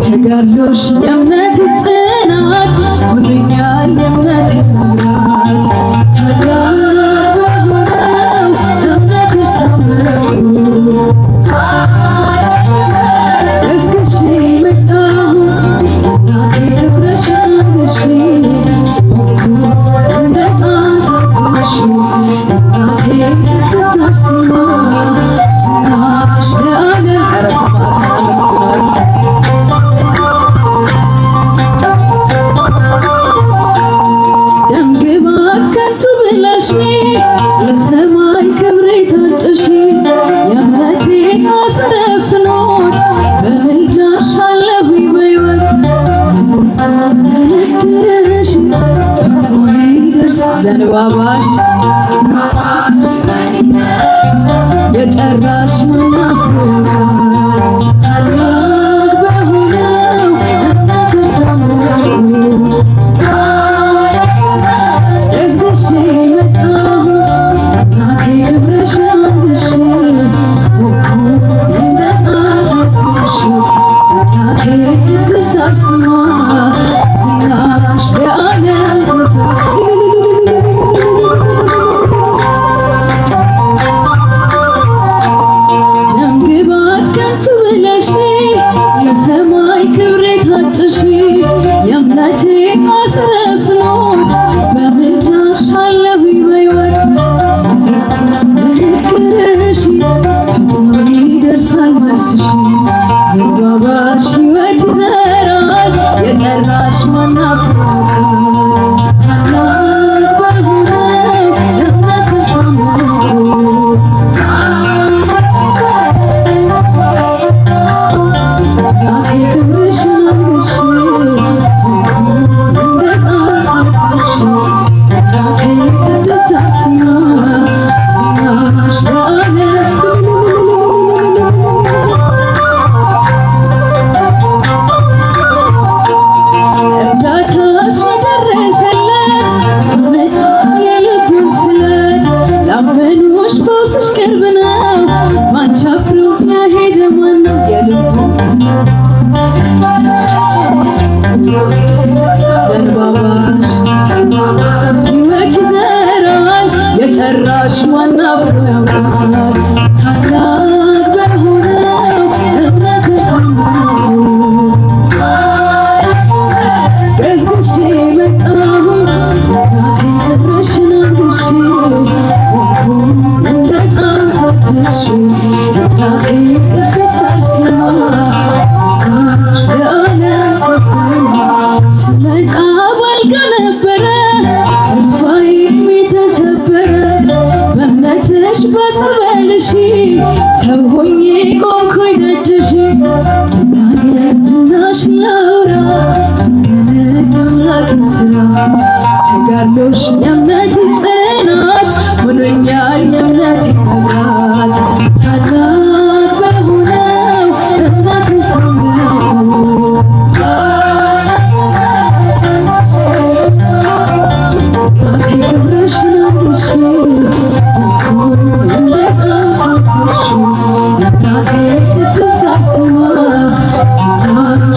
ተጋድሎሽ የእምነት ጽናት ሆኖኛል የእምነት መብራት ታላቅ በሆነው እምነትሽ ታመንኩ እስክሽ መጣሁ እናቴ ክብረሽ አንግሼ እንደ ሕፃን ታቅፈሽ እናቴ ቅድስት አርሴማ ዝናሽ ለዓለም ለሰማይ ክብር የታጨሽ የእምነቴ አስረፍ ኖት በምልጃሽ አለሁኝ በሕይወት ለነገረሽ ፈጥኖ ይደርስ ዘንባባሽ የጠራሽ መናፍቃን ታላቅ በሆነው እምነትሽ ታመንኩ እስክሽ መጣሁ እናቴ ክብረሽ አንግሼ እንደ ሕፃን ታቅፈሽ እናቴ ቅድስት አርሴማ ዝናሽ በዓለም ተሰማ ደምግባት ከንቱ ብለሽ ለሰማይ ክብር የታጨሽ የእምነቴ አስረፍ ኖት በምልጃሽ አለሁኝ በሕይወት ለነገረሽ ፈጥኖ ይደርሳል መልስሽ ዘንባባሽ ሕይወት ይዘራል የጠራሽ መናፍቃን ታላቅ በሆነው እምነትሽ ታመንኩ እናቴ ክብርሽን አንግሼ እንደ ሕፃን ታቅፈሽ እናቴ ቅድስት አርሴማ ዝናሽ በዓለም እርዳታሽ የደረሰለት እውነት የልቡን ስለት ላመኑሽ ፈውስሽ ቅርብ ነው ባንቺ አፍሮ ያሄደ ማነው የልቡ ዘንባባሽ ሕይወት ይዘራል የጠራሽ ማን አፍሮ ያውቃል ታላቅ በሆነው እምነትሽ ታመንኩ እስክሽ መጣሁ እናቴ ክብረሽን አንግሼ እንደ ሕፃን ታቅፈሽ እናቴ ቅድስት አርሴማ ዝናሽ በዓለም ተሰማ ስመጣ ባልጋ ነበረ ተስፋዬም የተሰበረ በእምነትሽ በጸበልሽ ሰው ሆኜ ቆምኩኝ ደጅሽ ልናገር ዝናሽ ላውራ መገለጥ የአምላክ ሥራ ተጋድሎሽ የእምነት ጽናት ሆኖኛል የእምነቴ መብራት ታላቅ በሆነው እምነትሽ ታመንኩ እናቴ ክብረሽን አንግሼ እንደ ሕፃን ታቅፈሽ እናቴ ቅድስት አርሴማ ዝናሽ